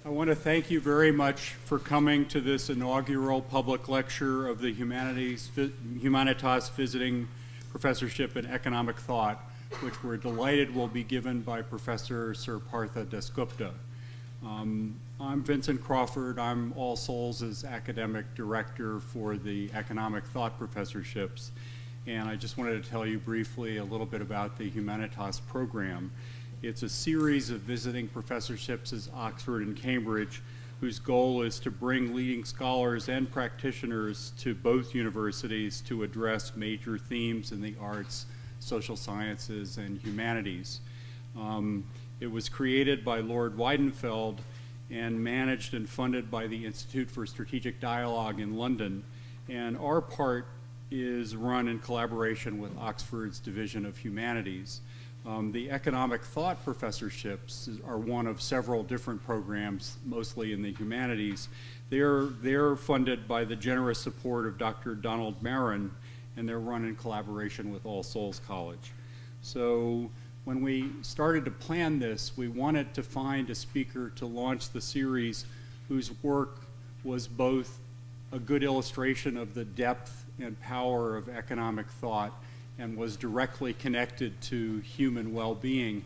I want to thank you very much for coming to this inaugural public lecture of the Humanities Visiting Professorship in Economic Thought, which we're delighted will be given by Professor Sir Partha Dasgupta. I'm Vincent Crawford. I'm All Souls' academic director for the Economic Thought Professorships. And I just wanted to tell you briefly a little bit about the Humanitas program. It's a series of visiting professorships at Oxford and Cambridge, whose goal is to bring leading scholars and practitioners to both universities to address major themes in the arts, social sciences, and humanities. It was created by Lord Weidenfeld and managed and funded by the Institute for Strategic Dialogue in London. And our part is run in collaboration with Oxford's Division of Humanities. The Economic Thought Professorships are one of several different programs, mostly in the humanities. They're funded by the generous support of Dr. Donald Marin, and they're run in collaboration with All Souls College. So when we started to plan this, we wanted to find a speaker to launch the series whose work was both a good illustration of the depth and power of economic thought and was directly connected to human well-being.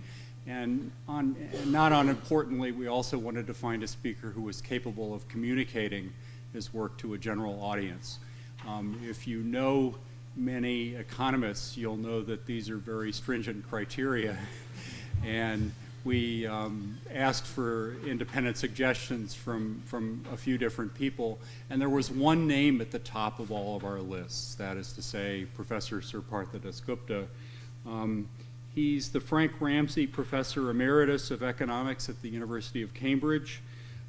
And not unimportantly, we also wanted to find a speaker who was capable of communicating his work to a general audience. If you know many economists, you'll know that these are very stringent criteria. And we asked for independent suggestions from a few different people, and there was one name at the top of all of our lists, that is to say, Professor Sir Partha Dasgupta. He's the Frank Ramsey Professor Emeritus of Economics at the University of Cambridge,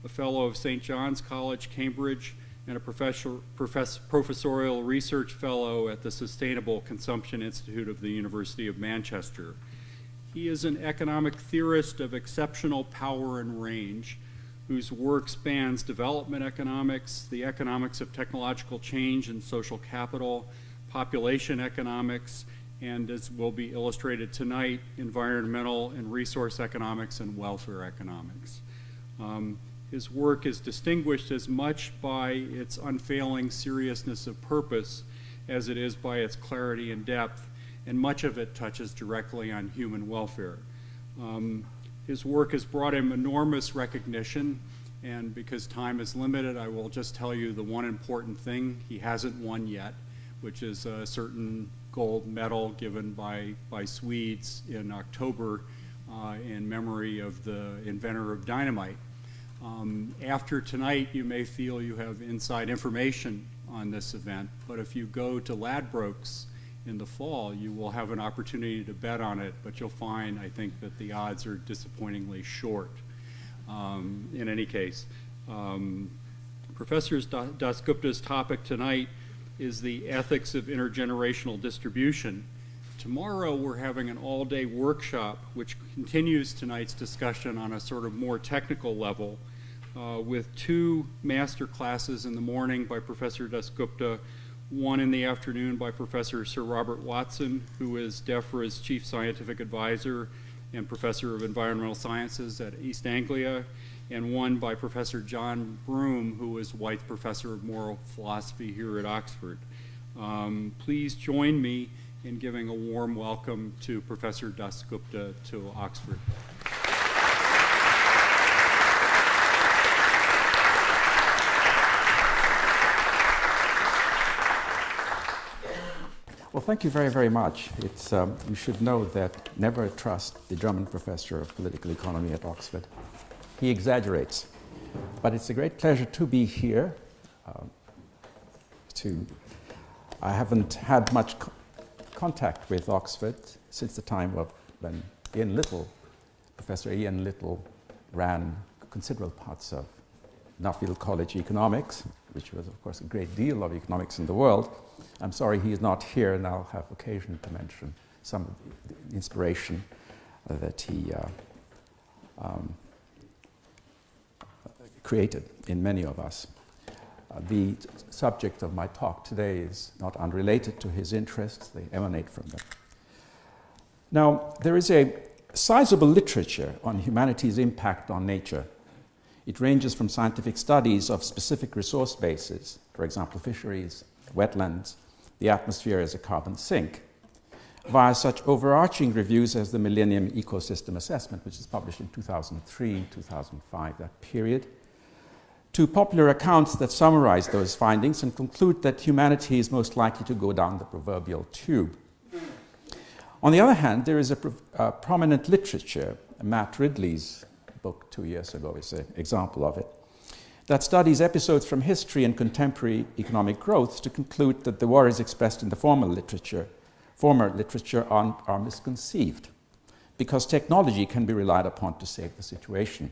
a Fellow of St. John's College, Cambridge, and a Professorial Research Fellow at the Sustainable Consumption Institute of the University of Manchester. He is an economic theorist of exceptional power and range, whose work spans development economics, the economics of technological change and social capital, population economics, and as will be illustrated tonight, environmental and resource economics and welfare economics. His work is distinguished as much by its unfailing seriousness of purpose as it is by its clarity and depth, and much of it touches directly on human welfare. His work has brought him enormous recognition, and because time is limited, I will just tell you the one important thing he hasn't won yet, which is a certain gold medal given by Swedes in October in memory of the inventor of dynamite. After tonight, you may feel you have inside information on this event, but if you go to Ladbrokes in the fall, you will have an opportunity to bet on it, but you'll find, I think, that the odds are disappointingly short. In any case, Professor Dasgupta's topic tonight is the ethics of intergenerational distribution. Tomorrow we're having an all-day workshop which continues tonight's discussion on a sort of more technical level with two master classes in the morning by Professor Dasgupta, one in the afternoon by Professor Sir Robert Watson, who is DEFRA's Chief Scientific Advisor and Professor of Environmental Sciences at East Anglia, and one by Professor John Broome, who is White's Professor of Moral Philosophy here at Oxford. Please join me in giving a warm welcome to Professor Dasgupta to Oxford. Well, thank you very, very much. You should know that never trust the German professor of political economy at Oxford. He exaggerates. But it's a great pleasure to be here. I haven't had much contact with Oxford since the time of when Professor Ian Little ran considerable parts of Nuffield College economics, which was, of course, a great deal of economics in the world. I'm sorry he is not here, and I'll have occasion to mention some of the inspiration that he created in many of us. The subject of my talk today is not unrelated to his interests. They emanate from them. Now, there is a sizable literature on humanity's impact on nature. It ranges from scientific studies of specific resource bases, for example, fisheries, wetlands, the atmosphere as a carbon sink, via such overarching reviews as the Millennium Ecosystem Assessment, which is published in 2003, 2005, that period, to popular accounts that summarize those findings and conclude that humanity is most likely to go down the proverbial tube. On the other hand, there is a prominent literature. Matt Ridley's book 2 years ago is an example of it, that studies episodes from history and contemporary economic growth to conclude that the worries expressed in the former literature are misconceived, because technology can be relied upon to save the situation.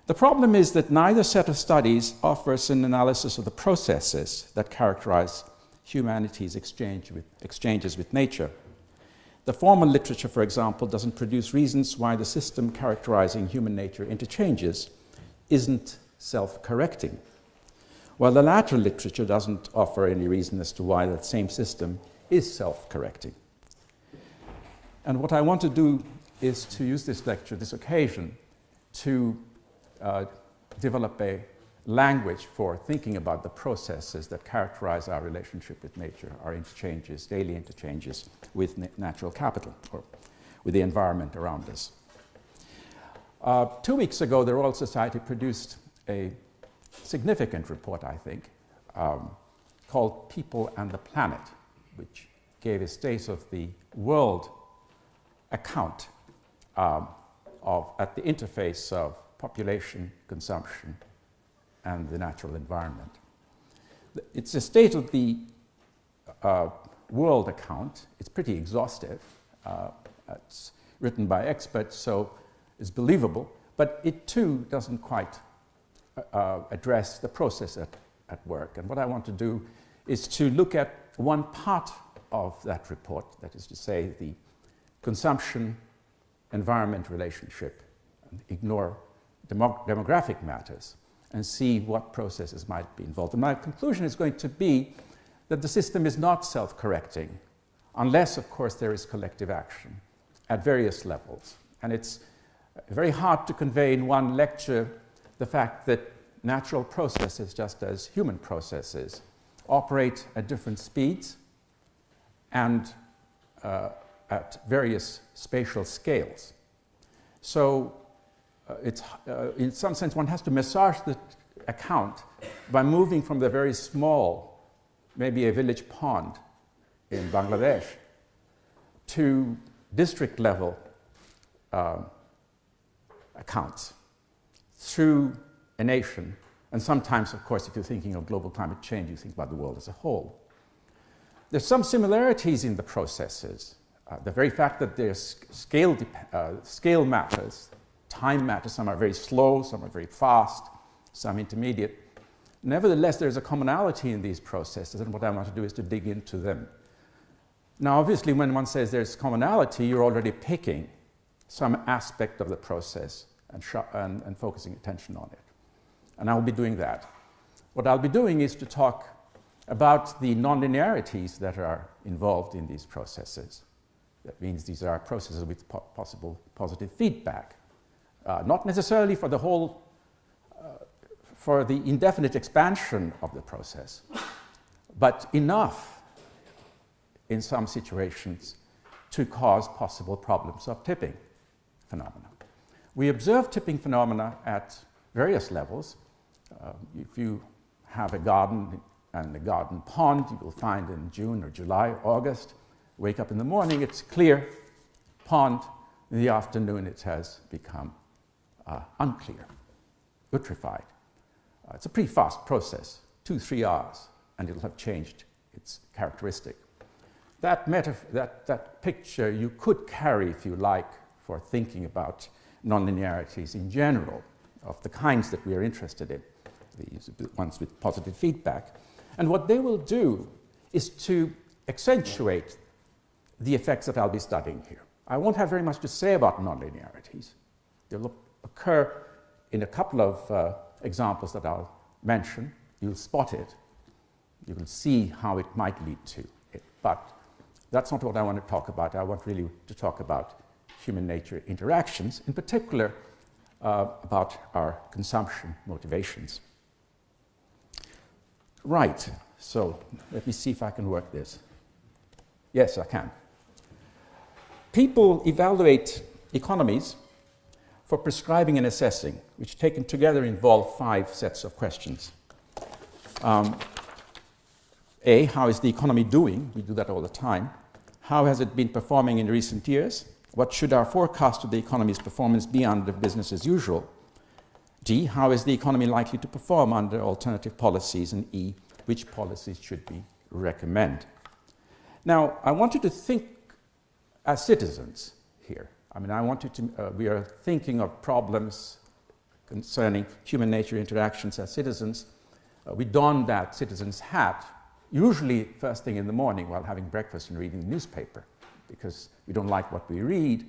The problem is that neither set of studies offers an analysis of the processes that characterize humanity's exchanges with nature. The former literature, for example, doesn't produce reasons why the system characterizing human nature interchanges isn't self-correcting, while the latter literature doesn't offer any reason as to why that same system is self-correcting. And what I want to do is to use this lecture, this occasion, to develop a language for thinking about the processes that characterize our relationship with nature, our interchanges, daily interchanges with natural capital, or with the environment around us. 2 weeks ago, the Royal Society produced a significant report, I think, called People and the Planet, which gave a state of the world account at the interface of population, consumption, and the natural environment. It's a state of the world account. It's pretty exhaustive. It's written by experts, so it's believable, but it too doesn't quite address the process at work. And what I want to do is to look at one part of that report, that is to say, the consumption-environment relationship, and ignore demographic matters, and see what processes might be involved. And my conclusion is going to be that the system is not self-correcting, unless, of course, there is collective action at various levels. And it's very hard to convey in one lecture the fact that natural processes, just as human processes, operate at different speeds and at various spatial scales. So in some sense, one has to massage the account by moving from the very small, maybe a village pond in Bangladesh, to district level accounts through a nation. And sometimes, of course, if you're thinking of global climate change, you think about the world as a whole. There's some similarities in the processes. The very fact that there's scale matters, time matters. Some are very slow, some are very fast, some intermediate. Nevertheless, there's a commonality in these processes, and what I want to do is to dig into them. Now, obviously, when one says there's commonality, you're already picking some aspect of the process and focusing attention on it. And I'll be doing that. What I'll be doing is to talk about the nonlinearities that are involved in these processes. That means these are processes with possible positive feedback. Not necessarily for the whole, for the indefinite expansion of the process, but enough in some situations to cause possible problems of tipping phenomena. We observe tipping phenomena at various levels. If you have a garden and a garden pond, you will find in June or July, August, wake up in the morning, it's clear pond. In the afternoon, it has become unclear, vitrified. It's a pretty fast process, 2-3 hours, and it'll have changed its characteristic. That picture you could carry, if you like, for thinking about nonlinearities in general, of the kinds that we are interested in, these ones with positive feedback. And what they will do is to accentuate the effects that I'll be studying here. I won't have very much to say about nonlinearities. They'll occur in a couple of examples that I'll mention. You'll spot it. You will see how it might lead to it. But that's not what I want to talk about. I want really to talk about human nature interactions, in particular about our consumption motivations. Right, so let me see if I can work this. Yes, I can. People evaluate economies for prescribing and assessing, which taken together involve 5 sets of questions. A, how is the economy doing? We do that all the time. How has it been performing in recent years? What should our forecast of the economy's performance be under business as usual? D, how is the economy likely to perform under alternative policies? And E, which policies should we recommend? Now, I want you to think as citizens here. I mean, I want you to, we are thinking of problems concerning human nature interactions as citizens. We don that citizen's hat, usually first thing in the morning while having breakfast and reading the newspaper, because we don't like what we read,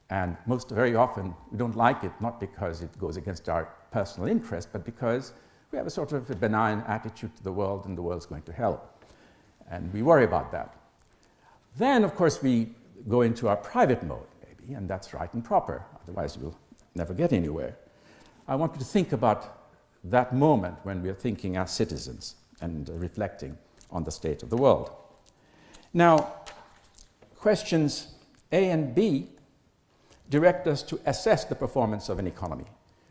and very often we don't like it not because it goes against our personal interest, but because we have a sort of a benign attitude to the world and the world's going to hell. And we worry about that. Then, of course, we go into our private mode, maybe, and that's right and proper. Otherwise, we'll never get anywhere. I want you to think about that moment when we are thinking as citizens and reflecting on the state of the world. Now, questions A and B direct us to assess the performance of an economy,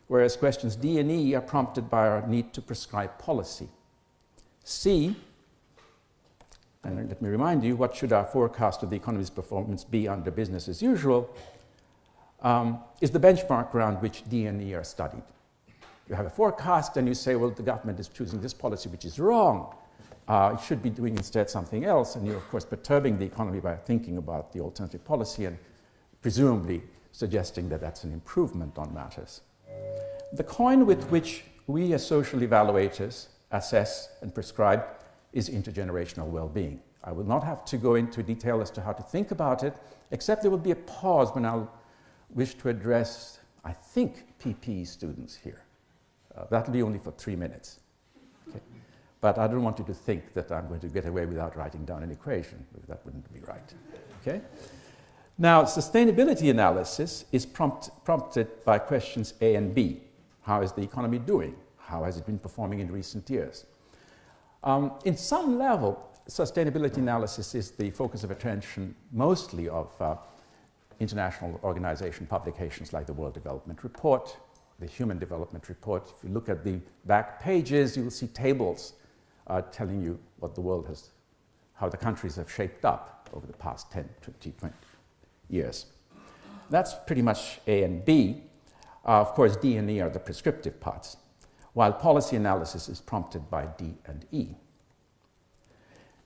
whereas questions D and E are prompted by our need to prescribe policy. C, and let me remind you, what should our forecast of the economy's performance be under business as usual, is the benchmark around which D and E are studied. You have a forecast and you say, well, the government is choosing this policy which is wrong. It should be doing instead something else, and you're, of course, perturbing the economy by thinking about the alternative policy and presumably suggesting that that's an improvement on matters. The coin with which we as social evaluators assess and prescribe is intergenerational well-being. I will not have to go into detail as to how to think about it, except there will be a pause when I'll wish to address, I think, PP students here. That'll be only for 3 minutes. Okay? But I don't want you to think that I'm going to get away without writing down an equation, because that wouldn't be right. Okay? Now, sustainability analysis is prompted by questions A and B. How is the economy doing? How has it been performing in recent years? In some level, sustainability analysis is the focus of attention mostly of international organization publications like the World Development Report, the Human Development Report. If you look at the back pages, you will see tables telling you what the world has, how the countries have shaped up over the past 10, 20 years. That's pretty much A and B. Of course, D and E are the prescriptive parts, while policy analysis is prompted by D and E.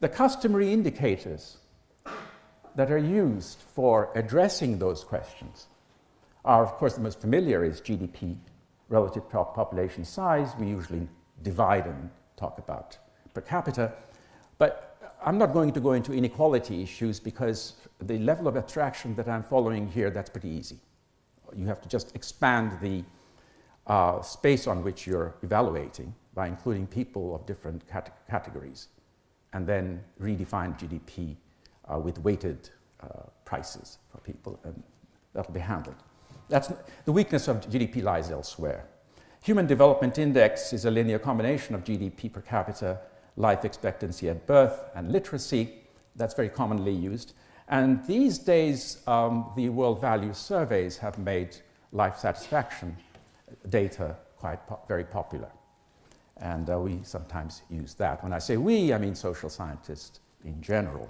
The customary indicators that are used for addressing those questions are, of course, the most familiar is GDP, relative population size. We usually divide and talk about per capita. But I'm not going to go into inequality issues because the level of abstraction that I'm following here, that's pretty easy. You have to just expand the space on which you're evaluating by including people of different categories, and then redefine GDP with weighted prices for people, and that'll be handled. The weakness of GDP lies elsewhere. Human Development Index is a linear combination of GDP per capita, life expectancy at birth, and literacy. That's very commonly used. And these days, the World Value Surveys have made life satisfaction data very popular. And we sometimes use that. When I say we, I mean social scientists in general.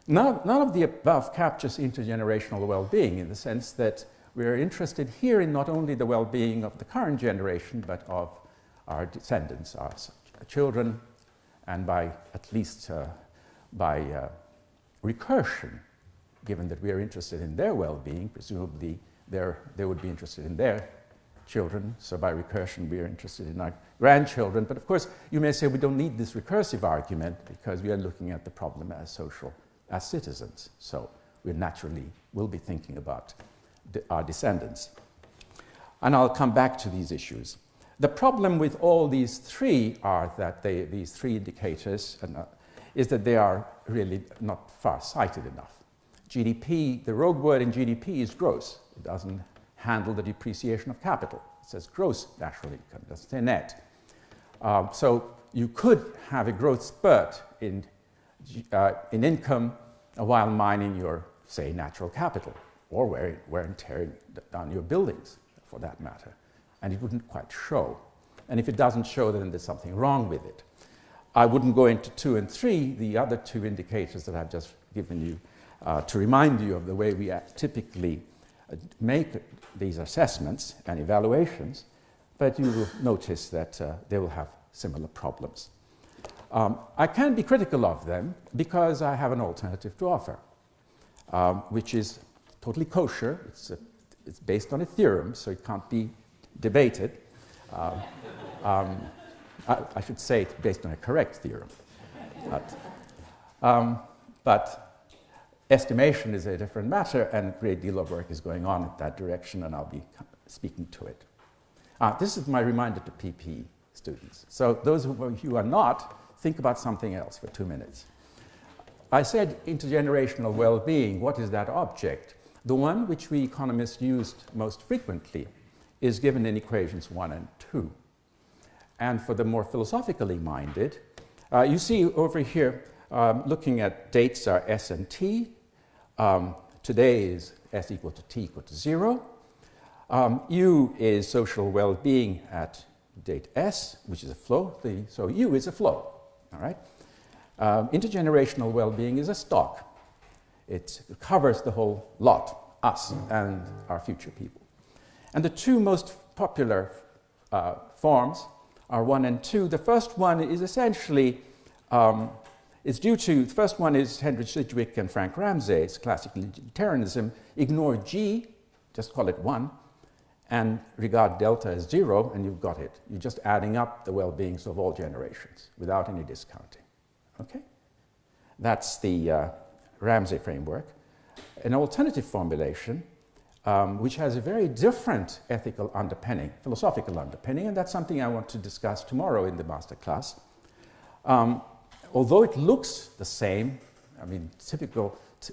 None of the above captures intergenerational well-being in the sense that we're interested here in not only the well-being of the current generation, but of our descendants, our children, and by at least by recursion, given that we are interested in their well-being, presumably they would be interested in their children, so by recursion we are interested in our grandchildren. But of course, you may say we don't need this recursive argument because we are looking at the problem as citizens. So we naturally will be thinking about our descendants. And I'll come back to these issues. The problem with all these three are that these three indicators is that they are really not far-sighted enough. GDP, the rogue word in GDP is gross. It doesn't handle the depreciation of capital. It says gross national income, it doesn't say net. So you could have a growth spurt in income while mining your, say, natural capital, or wear and tearing down your buildings, for that matter. And it wouldn't quite show. And if it doesn't show, then there's something wrong with it. I wouldn't go into 2 and 3, the other two indicators that I've just given you, to remind you of the way we typically make these assessments and evaluations, but you will notice that they will have similar problems. I can be critical of them because I have an alternative to offer, which is totally kosher. It's based on a theorem, so it can't be debated. I should say it's based on a correct theorem. But estimation is a different matter, and a great deal of work is going on in that direction, and I'll be speaking to it. This is my reminder to PP students. So those of you who are not, think about something else for 2 minutes. I said intergenerational well-being. What is that object? The one which we economists used most frequently is given in equations 1 and 2. And for the more philosophically minded, you see over here, looking at dates are S and T. Today is S equal to T equal to 0. U is social well-being at date S, which is a flow. So U is a flow, all right? Intergenerational well-being is a stock. It covers the whole lot, us and our future people. And the two most popular forms are 1 and 2. The first one is essentially, the first one is Henry Sidgwick and Frank Ramsey's classical utilitarianism. Ignore G, just call it 1, and regard delta as 0, and you've got it. You're just adding up the well-beings of all generations without any discounting. Okay? That's the Ramsey framework. An alternative formulation, which has a very different ethical underpinning, philosophical underpinning, and that's something I want to discuss tomorrow in the master class. Although it looks the same, I mean,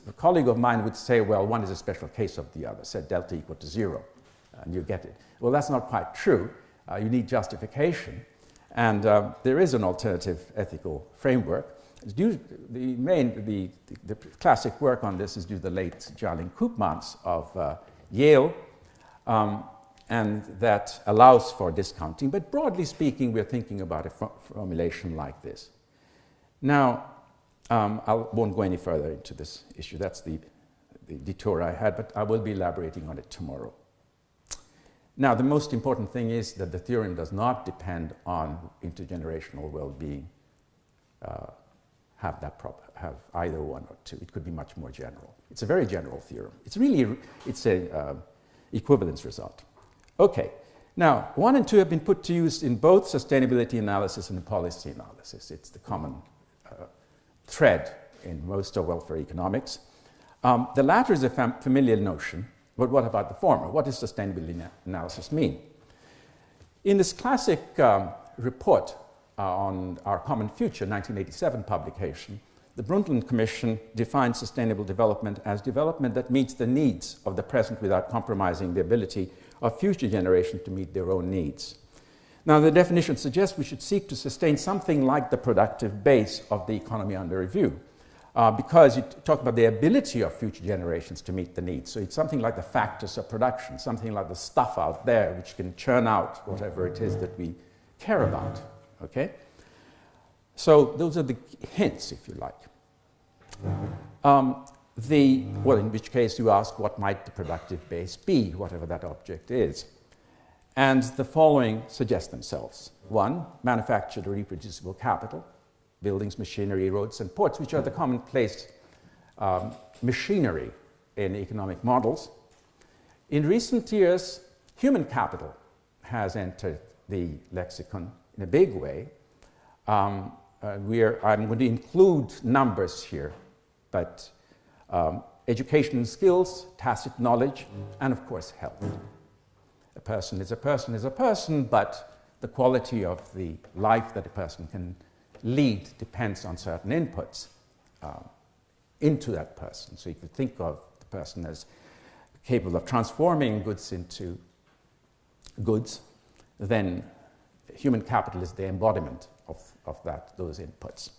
a colleague of mine would say, well, one is a special case of the other, set delta equal to 0, and you get it. Well, that's not quite true. You need justification, and there is an alternative ethical framework. The classic work on this is due to the late Jalin Koopmans of Yale, and that allows for discounting. But broadly speaking, we're thinking about a formulation like this. Now, I won't go any further into this issue. That's the detour I had, but I will be elaborating on it tomorrow. Now, the most important thing is that the theorem does not depend on intergenerational well-being, have either 1 or 2. It could be much more general. It's a very general theorem. It's a equivalence result. Okay. Now, 1 and 2 have been put to use in both sustainability analysis and policy analysis. It's the common thread in most of welfare economics. The latter is a familiar notion, but what about the former? What does sustainability analysis mean? In this classic report on Our Common Future, 1987 publication, the Brundtland Commission defines sustainable development as development that meets the needs of the present without compromising the ability of future generations to meet their own needs. Now, the definition suggests we should seek to sustain something like the productive base of the economy under review, because you talk about the ability of future generations to meet the needs. So it's something like the factors of production, something like the stuff out there which can churn out whatever it is that we care about. Okay? So those are the hints, if you like. In which case you ask what might the productive base be, whatever that object is. And the following suggest themselves. 1, manufactured or reproducible capital, buildings, machinery, roads, and ports, which are the commonplace machinery in economic models. In recent years, human capital has entered the lexicon in a big way. I'm going to include numbers here, but education and skills, tacit knowledge, and of course health. A person is a person is a person, but the quality of the life that a person can lead depends on certain inputs into that person. So if you think of the person as capable of transforming goods into goods, then human capital is the embodiment of those inputs,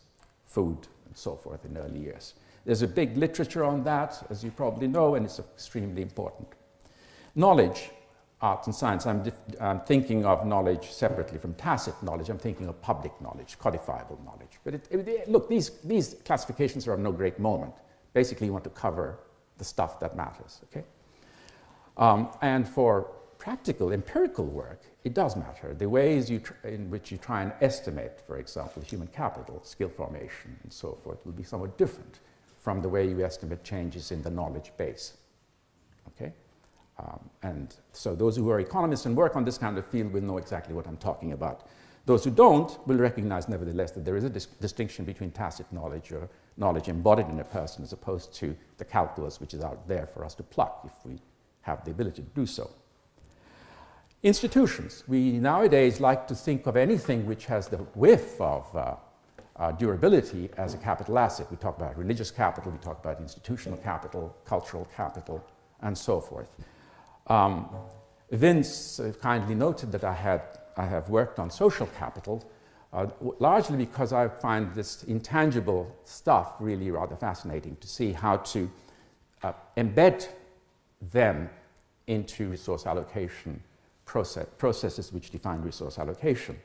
food and so forth in early years. There's a big literature on that, as you probably know, and it's extremely important. Knowledge, art and science, I'm thinking of knowledge separately from tacit knowledge. I'm thinking of public knowledge, codifiable knowledge. But look, these classifications are of no great moment. Basically, you want to cover the stuff that matters, okay? And for practical, empirical work, it does matter. The ways in which you try and estimate, for example, human capital, skill formation, and so forth, will be somewhat different from the way you estimate changes in the knowledge base, okay? And so those who are economists and work on this kind of field will know exactly what I'm talking about. Those who don't will recognize, nevertheless, that there is a distinction between tacit knowledge or knowledge embodied in a person as opposed to the calculus which is out there for us to pluck if we have the ability to do so. Institutions. We nowadays like to think of anything which has the whiff of durability as a capital asset. We talk about religious capital, we talk about institutional capital, cultural capital, and so forth. Vince kindly noted that I have worked on social capital, largely because I find this intangible stuff really rather fascinating to see how to embed them into resource allocation processes which define resource allocation.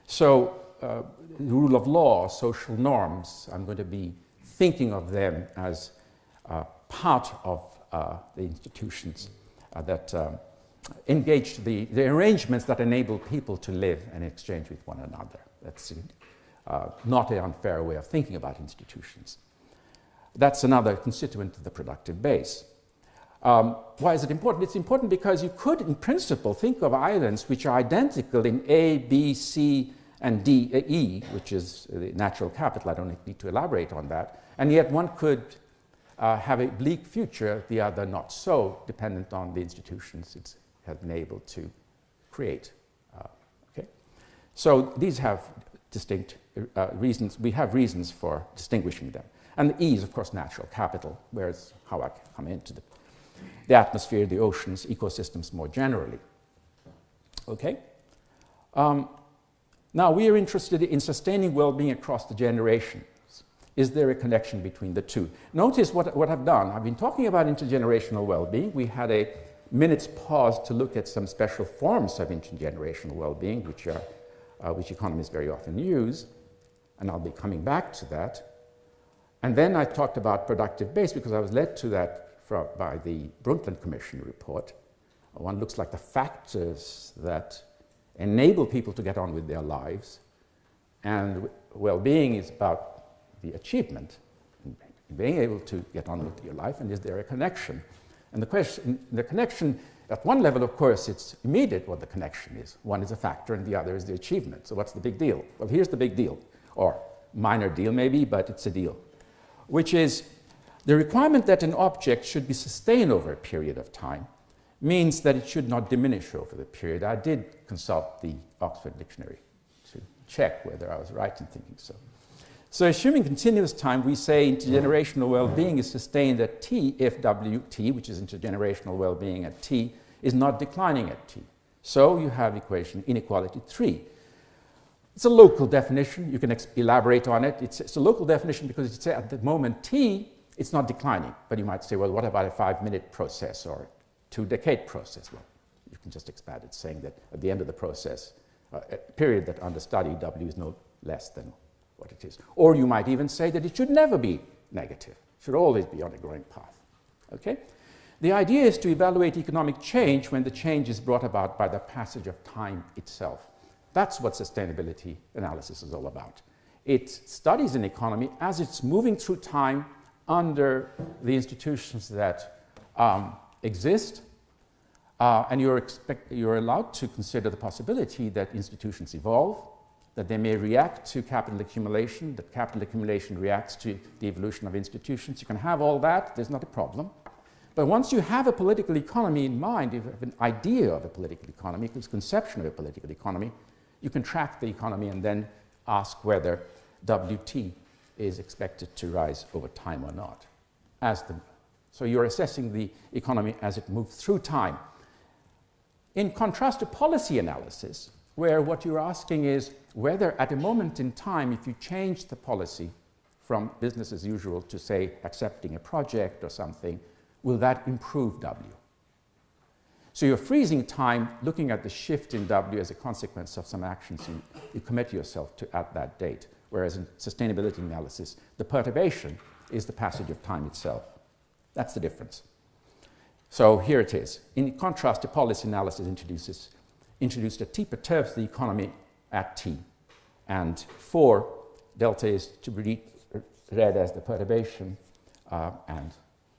So the rule of law, social norms, I'm going to be thinking of them as part of the institutions that engage the arrangements that enable people to live and exchange with one another. That's not an unfair way of thinking about institutions. That's another constituent of the productive base. Why is it important? It's important because you could, in principle, think of islands which are identical in A, B, C, and D, E, which is the natural capital. I don't need to elaborate on that. And yet one could have a bleak future, the other not so, dependent on the institutions it has been able to create. Okay? So these have distinct reasons. We have reasons for distinguishing them. And the E is, of course, natural capital, whereas how I come into the atmosphere, the oceans, ecosystems more generally. Okay? Now, we are interested in sustaining well-being across the generations. Is there a connection between the two? Notice what I've done. I've been talking about intergenerational well-being. We had a minute's pause to look at some special forms of intergenerational well-being, which economists very often use, and I'll be coming back to that. And then I talked about productive base because I was led to that by the Brundtland Commission report. One looks like the factors that enable people to get on with their lives, and well-being is about the achievement, being able to get on with your life, and is there a connection? And the connection, at one level, of course, it's immediate what the connection is. One is a factor and the other is the achievement. So what's the big deal? Well, here's the big deal, or minor deal maybe, but it's a deal, which is the requirement that an object should be sustained over a period of time means that it should not diminish over the period. I did consult the Oxford Dictionary to check whether I was right in thinking so. So assuming continuous time, we say intergenerational well-being is sustained at T if WT, which is intergenerational well-being at T, is not declining at T. So you have equation inequality 3. It's a local definition. You can elaborate on it. It's a local definition because it's at the moment T, it's not declining. But you might say, well, what about a 5-minute process or a 2-decade process? Well, you can just expand it, saying that at the end of the process, a period that under study, W is no less than what it is. Or you might even say that it should never be negative. It should always be on a growing path. Okay? The idea is to evaluate economic change when the change is brought about by the passage of time itself. That's what sustainability analysis is all about. It studies an economy as it's moving through time under the institutions that exist, and you're allowed to consider the possibility that institutions evolve, that they may react to capital accumulation, that capital accumulation reacts to the evolution of institutions. You can have all that, there's not a problem. But once you have a political economy in mind, you have an idea of a political economy, a conception of a political economy, you can track the economy and then ask whether WT is expected to rise over time or not, as the So you're assessing the economy as it moves through time. In contrast to policy analysis, where what you're asking is whether at a moment in time, if you change the policy from business as usual to, say, accepting a project or something, will that improve W? So you're freezing time, looking at the shift in W as a consequence of some actions you commit yourself to at that date. Whereas in sustainability analysis, the perturbation is the passage of time itself. That's the difference. So here it is. In contrast to policy analysis introduced that T perturbs the economy at T. And 4, delta is to be read as the perturbation and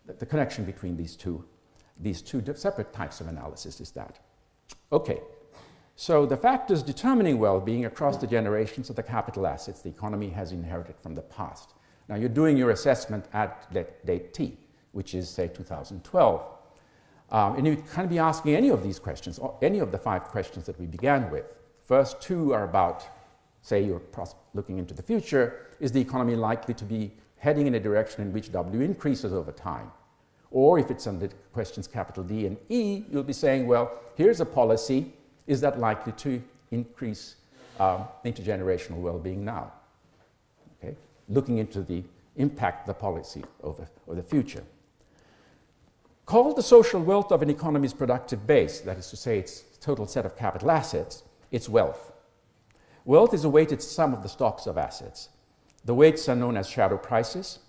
the connection between these two separate types of analysis is that. Okay, so the factors determining well-being across the generations are the capital assets the economy has inherited from the past. Now you're doing your assessment at date T, which is, say, 2012. And you can be asking any of these questions, or any of the 5 questions that we began with. First 2 are about, say, you're looking into the future. Is the economy likely to be heading in a direction in which W increases over time? Or if it's under questions capital D and E, you'll be saying, well, here's a policy. Is that likely to increase intergenerational well-being now? Okay? Looking into the impact of the policy over the future. Called the social wealth of an economy's productive base, that is to say, its total set of capital assets, it's wealth. Wealth is a weighted sum of the stocks of assets. The weights are known as shadow prices,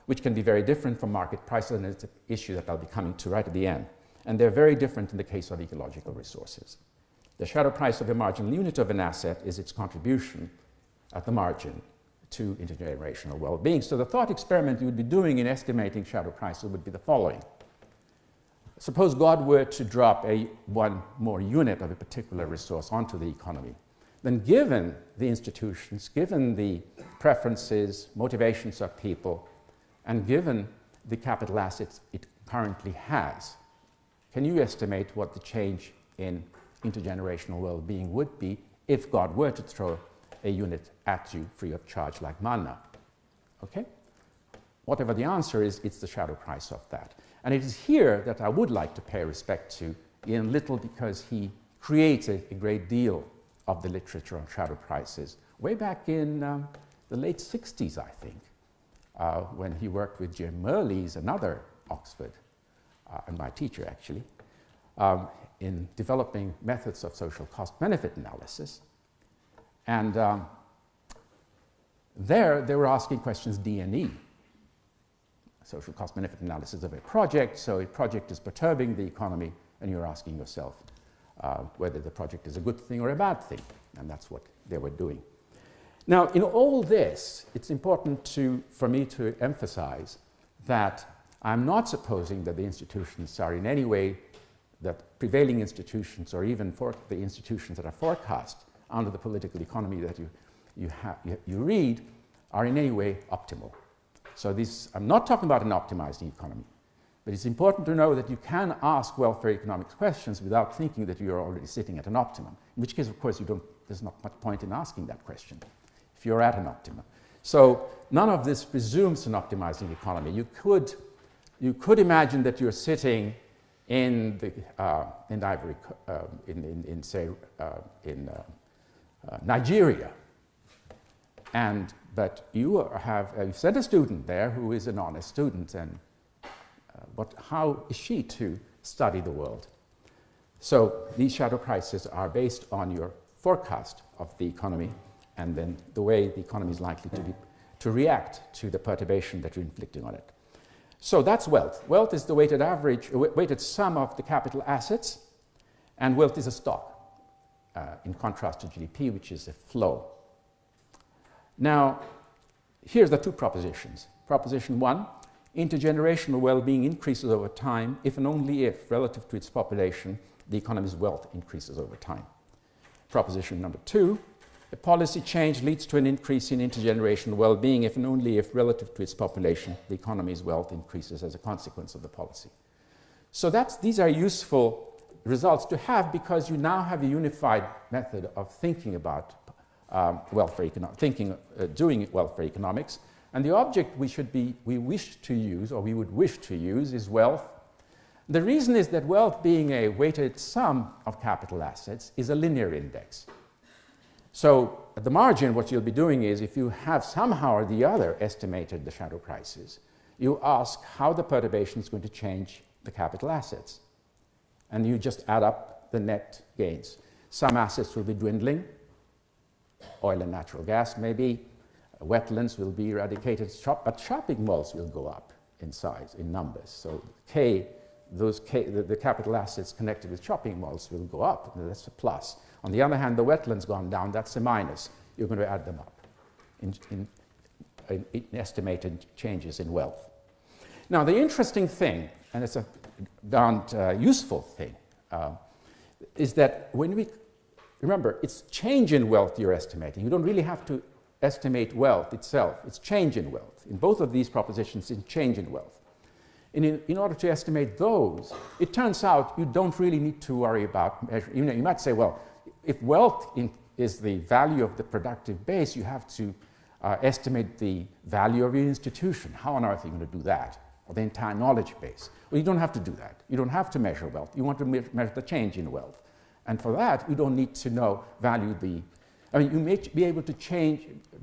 which can be very different from market prices, and it's an issue that I'll be coming to right at the end. And they're very different in the case of ecological resources. The shadow price of a marginal unit of an asset is its contribution at the margin to intergenerational well-being. So the thought experiment you would be doing in estimating shadow prices would be the following. Suppose God were to drop one more unit of a particular resource onto the economy. Then given the institutions, given the preferences, motivations of people, and given the capital assets it currently has, can you estimate what the change in intergenerational well-being would be if God were to throw a unit at you free of charge like manna? Okay? Whatever the answer is, it's the shadow price of that. And it is here that I would like to pay respect to Ian Little, because he created a great deal of the literature on shadow prices way back in the late 60s, I think, when he worked with Jim Merlees, another Oxford, and my teacher actually, in developing methods of social cost-benefit analysis. And there they were asking questions D and E. Social cost-benefit analysis of a project. So a project is perturbing the economy, and you're asking yourself whether the project is a good thing or a bad thing. And that's what they were doing. Now, in all this, it's important for me to emphasize that I'm not supposing that the institutions are in any way, that prevailing institutions, or even for the institutions that are forecast under the political economy that you read, are in any way optimal. So I'm not talking about an optimizing economy, but it's important to know that you can ask welfare economics questions without thinking that you're already sitting at an optimum, in which case, of course, there's not much point in asking that question if you're at an optimum. So none of this presumes an optimizing economy. You could imagine that you're sitting in Nigeria, but you have sent a student there who is an honest student, and how is she to study the world? So these shadow prices are based on your forecast of the economy, and then the way the economy is likely to react to the perturbation that you're inflicting on it. So that's wealth. Wealth is the weighted sum of the capital assets, and wealth is a stock, in contrast to GDP, which is a flow. Now, here's the 2 propositions. Proposition 1, intergenerational well-being increases over time if and only if, relative to its population, the economy's wealth increases over time. Proposition number 2, a policy change leads to an increase in intergenerational well-being if and only if, relative to its population, the economy's wealth increases as a consequence of the policy. So dothese are useful results to have, because you now have a unified method of thinking about doing welfare economics, And the object we wish to use, or we would wish to use, is wealth. The reason is that wealth, being a weighted sum of capital assets, is a linear index. So at the margin, what you'll be doing is, if you have somehow or the other estimated the shadow prices, you ask how the perturbation is going to change the capital assets. And you just add up the net gains. Some assets will be dwindling, oil and natural gas maybe, wetlands will be eradicated, but shopping malls will go up in size, in numbers. So the capital assets connected with shopping malls will go up, and that's a plus. On the other hand, the wetlands gone down, that's a minus. You're going to add them up in estimated changes in wealth. Now, the interesting thing, and it's a darned useful thing, is that when we, remember, it's change in wealth you're estimating. You don't really have to estimate wealth itself. It's change in wealth. In both of these propositions, it's change in wealth. In order to estimate those, it turns out you don't really need to worry about measuring. You might say, well, if wealth is the value of the productive base, you have to estimate the value of your institution. How on earth are you going to do that? Or the entire knowledge base? Well, you don't have to do that. You don't have to measure wealth. You want to measure the change in wealth. And for that, you don't need to you may be able to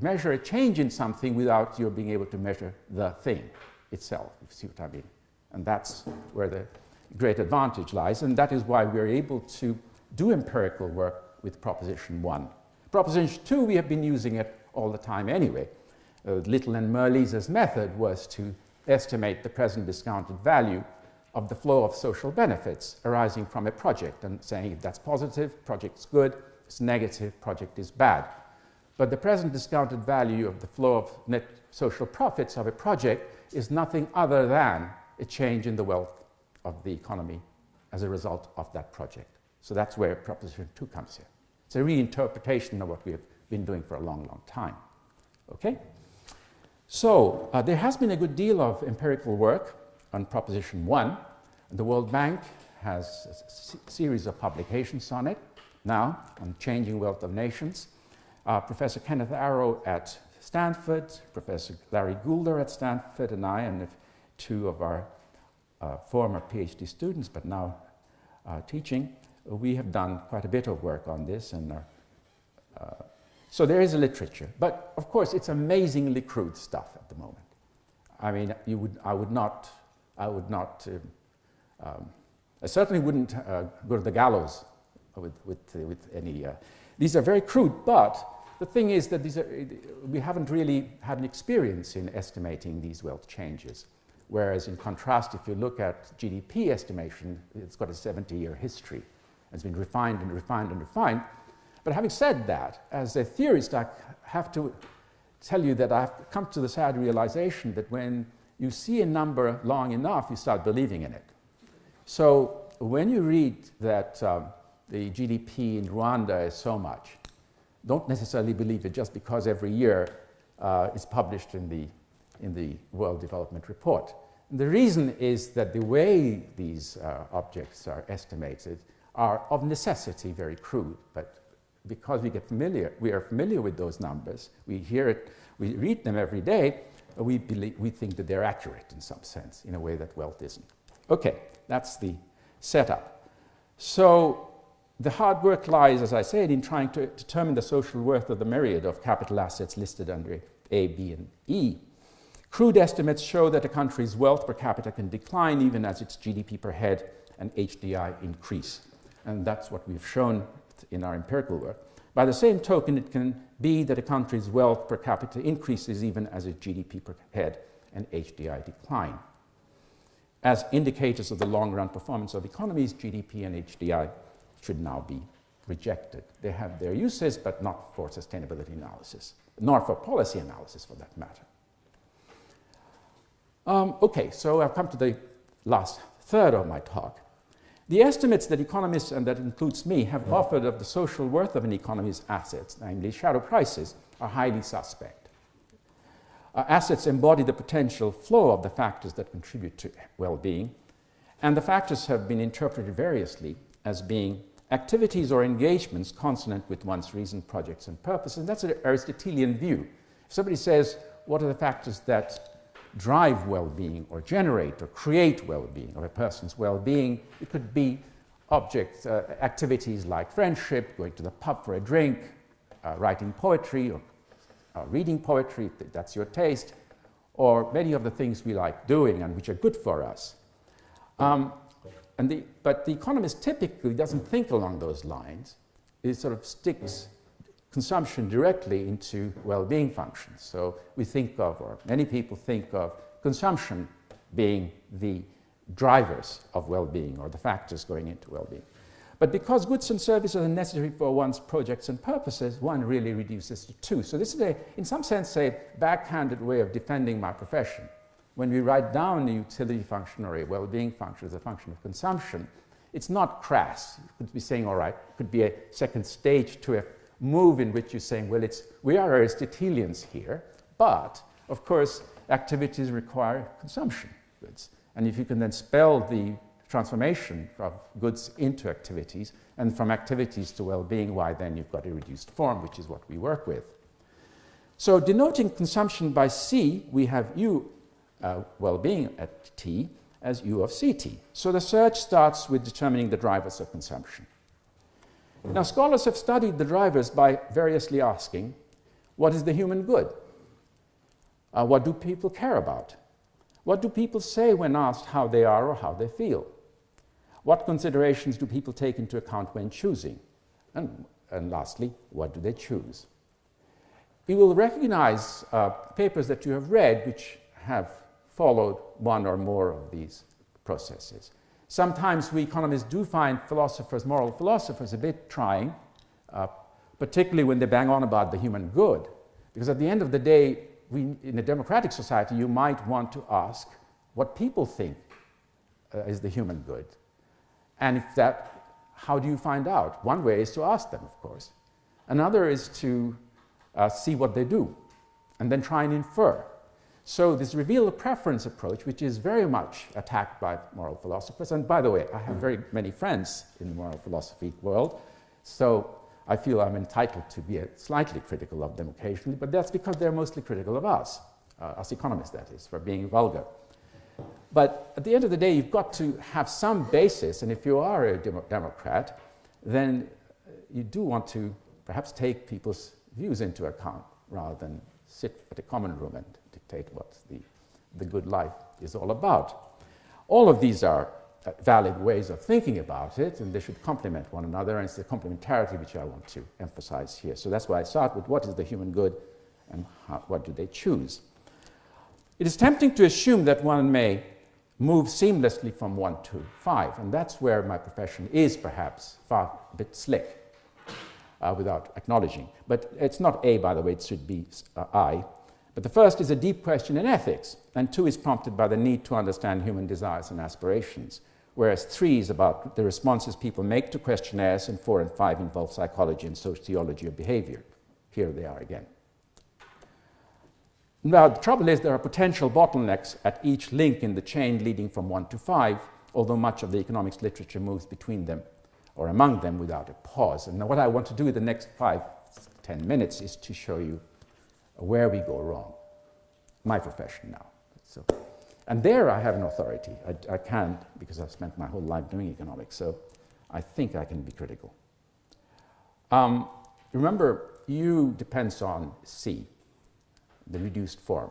measure a change in something without you being able to measure the thing itself, if you see what I mean. And that's where the great advantage lies, and that is why we're able to do empirical work with Proposition 1. Proposition 2, we have been using it all the time anyway. Little and Merlies's method was to estimate the present discounted value of the flow of social benefits arising from a project and saying if that's positive, project's good, if it's negative, project is bad. But the present discounted value of the flow of net social profits of a project is nothing other than a change in the wealth of the economy as a result of that project. So that's where Proposition 2 comes here. It's a reinterpretation of what we have been doing for a long, long time. Okay? So there has been a good deal of empirical work on Proposition 1. The World Bank has a series of publications on it now, on changing wealth of nations. Professor Kenneth Arrow at Stanford, Professor Larry Goulder at Stanford, and I, and two of our former PhD students, but now teaching, we have done quite a bit of work on this. And so there is a literature. But, of course, it's amazingly crude stuff at the moment. I mean, I certainly wouldn't go to the gallows with any... these are very crude, but the thing is that we haven't really had an experience in estimating these wealth changes. Whereas, in contrast, if you look at GDP estimation, it's got a 70-year history. It's been refined and refined and refined. But having said that, as a theorist, I have to tell you that I've come to the sad realization that when you see a number long enough, you start believing in it. So when you read that the GDP in Rwanda is so much, don't necessarily believe it just because every year it's published in the World Development Report. And the reason is that the way these objects are estimated are of necessity very crude, but because we are familiar with those numbers, we hear it, we read them every day, we think that they're accurate in some sense, in a way that wealth isn't. Okay, that's the setup. So the hard work lies, as I said, in trying to determine the social worth of the myriad of capital assets listed under A, B, and E. Crude estimates show that a country's wealth per capita can decline even as its GDP per head and HDI increase. And that's what we've shown in our empirical work. By the same token, it can be that a country's wealth per capita increases even as its GDP per head and HDI decline. As indicators of the long-run performance of economies, GDP and HDI should now be rejected. They have their uses, but not for sustainability analysis, nor for policy analysis for that matter. Okay, so I've come to the last third of my talk. The estimates that economists, and that includes me, have offered of the social worth of an economy's assets, namely shadow prices, are highly suspect. Assets embody the potential flow of the factors that contribute to well-being, and the factors have been interpreted variously as being activities or engagements consonant with one's reason, projects, and purpose, and that's an Aristotelian view. If somebody says, what are the factors that drive well-being or generate or create well-being of a person's well-being. It could be objects, activities like friendship, going to the pub for a drink, writing poetry or reading poetry, if that's your taste, or many of the things we like doing and which are good for us. But the economist typically doesn't think along those lines. It sort of sticks consumption directly into well-being functions. So we think of, or many people think of, consumption being the drivers of well-being or the factors going into well-being. But because goods and services are necessary for one's projects and purposes, one really reduces to two. So this is, in some sense, a backhanded way of defending my profession. When we write down a utility function or a well-being function as a function of consumption, it's not crass. You could be saying, all right, it could be a second stage to a move in which you're saying, well, we are Aristotelians here, but, of course, activities require consumption goods. And if you can then spell the transformation of goods into activities, and from activities to well-being, why then you've got a reduced form, which is what we work with. So denoting consumption by C, we have U, well-being at T, as U of CT. So the search starts with determining the drivers of consumption. Now, scholars have studied the drivers by variously asking, what is the human good? What do people care about? What do people say when asked how they are or how they feel? What considerations do people take into account when choosing? And lastly, what do they choose? You will recognize papers that you have read which have followed one or more of these processes. Sometimes we economists do find philosophers, moral philosophers, a bit trying, particularly when they bang on about the human good. Because at the end of the day, in a democratic society, you might want to ask what people think is the human good. And if that, how do you find out? One way is to ask them, of course. Another is to see what they do, and then try and infer. So this reveal a preference approach, which is very much attacked by moral philosophers, and by the way, I have very many friends in the moral philosophy world, so I feel I'm entitled to be slightly critical of them occasionally, but that's because they're mostly critical of us economists, that is, for being vulgar. But at the end of the day, you've got to have some basis, and if you are a Democrat, then you do want to perhaps take people's views into account rather than sit at a common room and dictate what the good life is all about. All of these are valid ways of thinking about it, and they should complement one another, and it's the complementarity which I want to emphasize here. So that's why I start with what is the human good and what do they choose. It is tempting to assume that one may move seamlessly from 1 to 5, and that's where my profession is perhaps a bit slick without acknowledging. But it's not A, by the way, it should be I. But the first is a deep question in ethics, and 2 is prompted by the need to understand human desires and aspirations, whereas 3 is about the responses people make to questionnaires, and 4 and 5 involve psychology and sociology of behavior. Here they are again. Now, the trouble is there are potential bottlenecks at each link in the chain leading from 1 to 5, although much of the economics literature moves between them or among them without a pause. And now what I want to do in the next 5-10 minutes is to show you where we go wrong. My profession now. So, and there I have an authority. I can't, because I've spent my whole life doing economics, so I think I can be critical. Remember, U depends on C, the reduced form.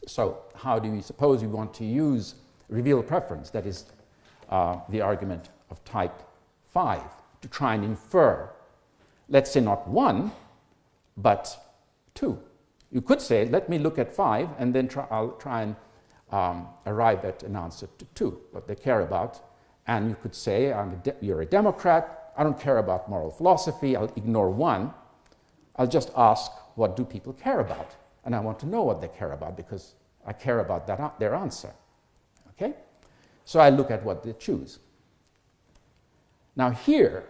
So how do we suppose we want to use reveal preference, that is the argument of type 5, to try and infer, let's say not 1, but 2. You could say, let me look at 5, and then I'll try and arrive at an answer to 2, what they care about. And you could say, you're a Democrat, I don't care about moral philosophy, I'll ignore 1. I'll just ask, what do people care about? And I want to know what they care about because I care about their answer. Okay? So I look at what they choose. Now here,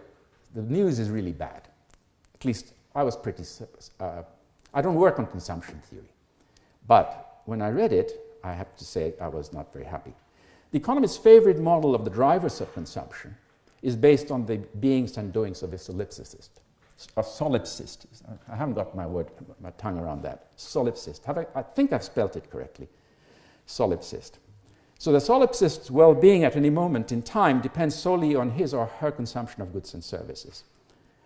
the news is really bad. At least I was pretty... I don't work on consumption theory. But when I read it, I have to say I was not very happy. The economist's favorite model of the drivers of consumption is based on the beings and doings of a solipsist. or solipsist. I haven't got my tongue around that. Solipsist. I think I've spelt it correctly. Solipsist. So the solipsist's well-being at any moment in time depends solely on his or her consumption of goods and services.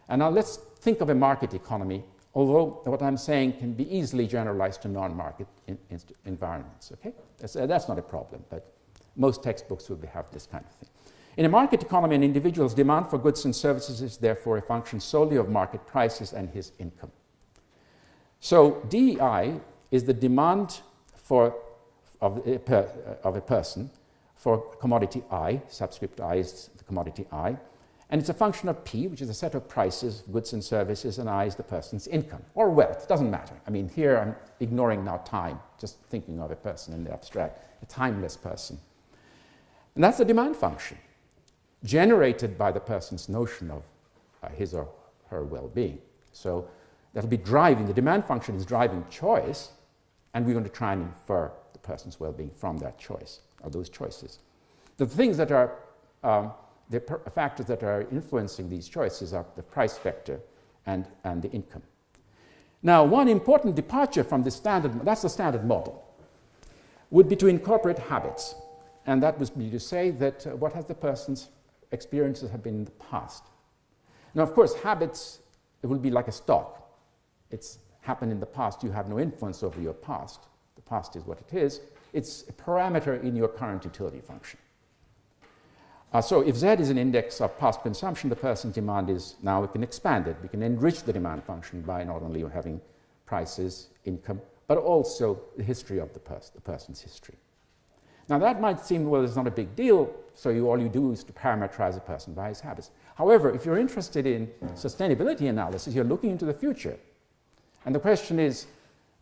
And now let's think of a market economy, although what I'm saying can be easily generalized to non-market environments. Okay? That's not a problem, but most textbooks will have this kind of thing. In a market economy, an individual's demand for goods and services is therefore a function solely of market prices and his income. So DEI is the demand of a person for commodity I, subscript I is the commodity I, and it's a function of P, which is a set of prices, goods and services, and I is the person's income, or wealth, doesn't matter. I mean, here I'm ignoring now time, just thinking of a person in the abstract, a timeless person. And that's the demand function, generated by the person's notion of his or her well-being. So that'll be driving, the demand function is driving choice, and we're going to try and infer the person's well-being from that choice, or those choices. The things that are, the factors that are influencing these choices are the price vector and the income. Now, one important departure from the standard, that's the standard model, would be to incorporate habits. And that would be to say that what has the person's experiences have been in the past. Now, of course, habits, it will be like a stock. It's happened in the past. You have no influence over your past. The past is what it is. It's a parameter in your current utility function. So if Z is an index of past consumption, the person's demand is, now we can expand it. We can enrich the demand function by not only having prices, income, but also the history of the person's history. Now that might seem, well, it's not a big deal, so all you do is to parameterize a person by his habits. However, if you're interested in sustainability analysis, you're looking into the future. And the question is,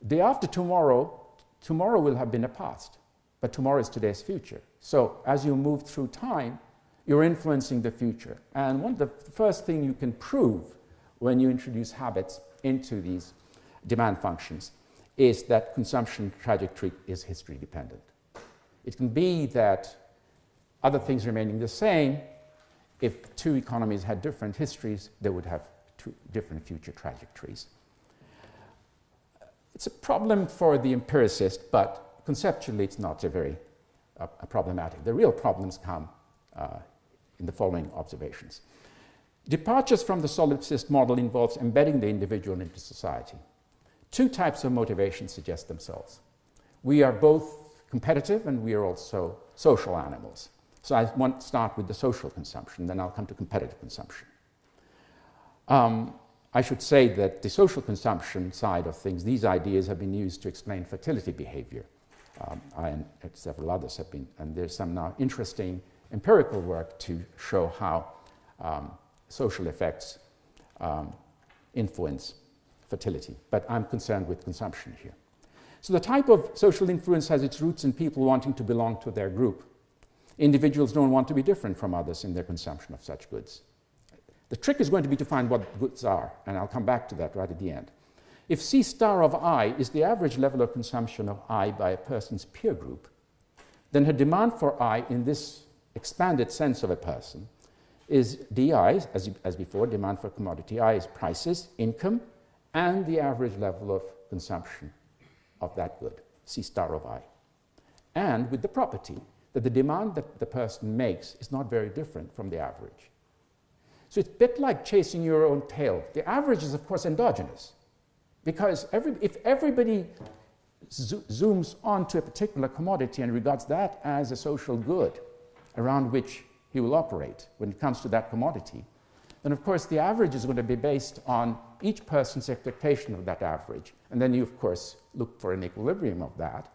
day after tomorrow, tomorrow will have been a past, but tomorrow is today's future. So as you move through time, you're influencing the future. And the first thing you can prove when you introduce habits into these demand functions is that consumption trajectory is history dependent. It can be that other things remaining the same, if two economies had different histories, they would have two different future trajectories. It's a problem for the empiricist, but conceptually it's not a very problematic. The real problems come in the following observations. Departures from the solipsist model involves embedding the individual into society. Two types of motivations suggest themselves. We are both competitive and we are also social animals. So I want to start with the social consumption, then I'll come to competitive consumption. I should say that the social consumption side of things, these ideas have been used to explain fertility behavior. I and several others have been, and there's some now interesting empirical work to show how social effects influence fertility. But I'm concerned with consumption here. So the type of social influence has its roots in people wanting to belong to their group. Individuals don't want to be different from others in their consumption of such goods. The trick is going to be to find what goods are, and I'll come back to that right at the end. If C star of I is the average level of consumption of I by a person's peer group, then her demand for I in this expanded sense of a person is DI, as before, demand for commodity I is prices, income, and the average level of consumption of that good, C star of I. And with the property that the demand that the person makes is not very different from the average. So it's a bit like chasing your own tail. The average is, of course, endogenous. Because if everybody zooms onto a particular commodity and regards that as a social good around which he will operate when it comes to that commodity, then, of course, the average is going to be based on each person's expectation of that average. And then you, of course, look for an equilibrium of that.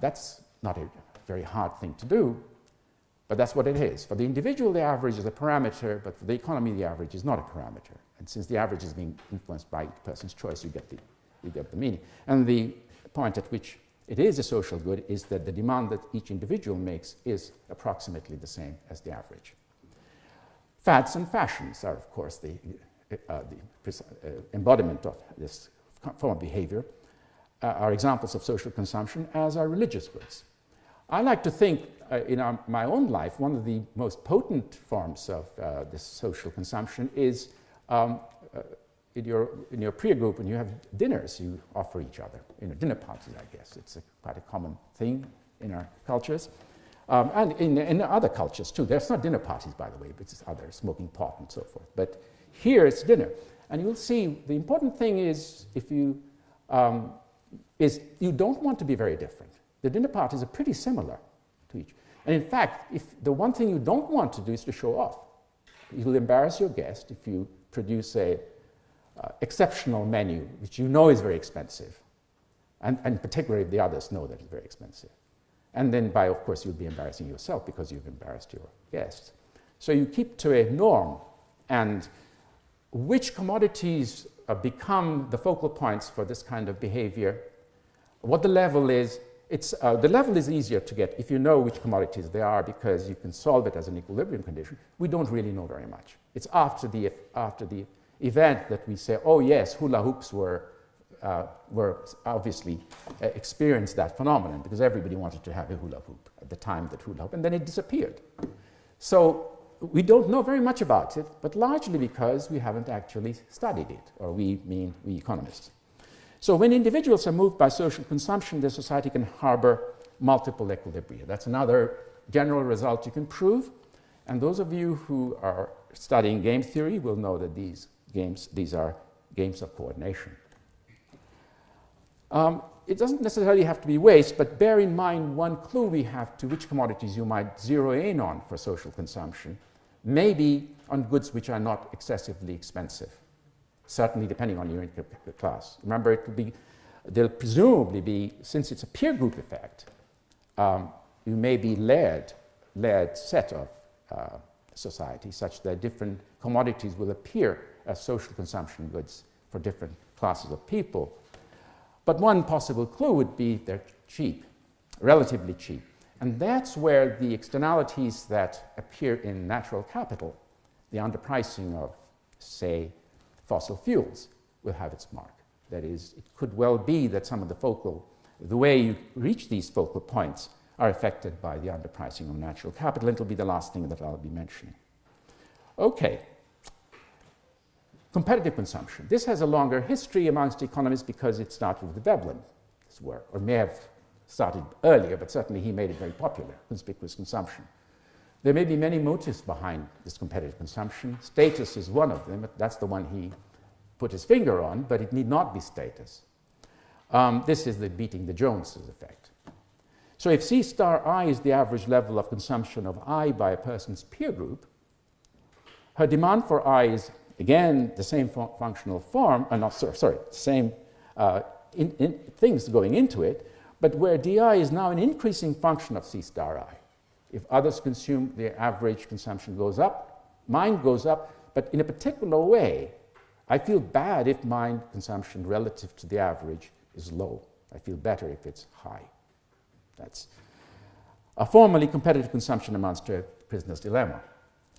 That's not a very hard thing to do, but that's what it is. For the individual, the average is a parameter, but for the economy, the average is not a parameter. And since the average is being influenced by each person's choice, you get the meaning. And the point at which it is a social good is that the demand that each individual makes is approximately the same as the average. Fads and fashions are, of course, the embodiment of this form of behavior, are examples of social consumption, as are religious goods. I like to think in my own life, one of the most potent forms of this social consumption is in your peer group, when you have dinners, you offer each other, dinner parties, I guess. It's quite a common thing in our cultures. And in other cultures too. There's not dinner parties, by the way, but it's other, smoking pot and so forth. But here it's dinner. And you'll see the important thing is you don't want to be very different. The dinner parties are pretty similar to each. And in fact, if the one thing you don't want to do is to show off. You'll embarrass your guest if you produce a exceptional menu, which you know is very expensive, and particularly if the others know that it's very expensive. And then, of course, you'll be embarrassing yourself because you've embarrassed your guests. So you keep to a norm, and which commodities become the focal points for this kind of behavior, what the level is. The level is easier to get if you know which commodities they are because you can solve it as an equilibrium condition. We don't really know very much. It's after the event that we say, oh yes, hula hoops were obviously experienced that phenomenon because everybody wanted to have a hula hoop at the time that hula hoop, and then it disappeared. So we don't know very much about it, but largely because we haven't actually studied it, or we mean we economists. So when individuals are moved by social consumption, the society can harbor multiple equilibria. That's another general result you can prove. And those of you who are studying game theory will know that these are games of coordination. It doesn't necessarily have to be waste, but bear in mind one clue we have to which commodities you might zero in on for social consumption, maybe on goods which are not excessively expensive. Certainly depending on your income class. Remember, there'll presumably be, since it's a peer group effect, you may be layered set of society such that different commodities will appear as social consumption goods for different classes of people. But one possible clue would be they're cheap, relatively cheap. And that's where the externalities that appear in natural capital, the underpricing of, say, fossil fuels, will have its mark. That is, it could well be that some of the way you reach these focal points are affected by the underpricing of natural capital. It'll be the last thing that I'll be mentioning. Okay. Competitive consumption. This has a longer history amongst economists because it started with Veblen's work, or may have started earlier, but certainly he made it very popular, conspicuous consumption. There may be many motives behind this competitive consumption. Status is one of them. That's the one he put his finger on, but it need not be status. This is the beating the Joneses effect. So if C star I is the average level of consumption of I by a person's peer group, her demand for I is, again, the same functional form, same things going into it, but where DI is now an increasing function of C star I. If others consume, their average consumption goes up, mine goes up, but in a particular way, I feel bad if mine consumption relative to the average is low. I feel better if it's high. That's formally competitive consumption amounts to a prisoner's dilemma.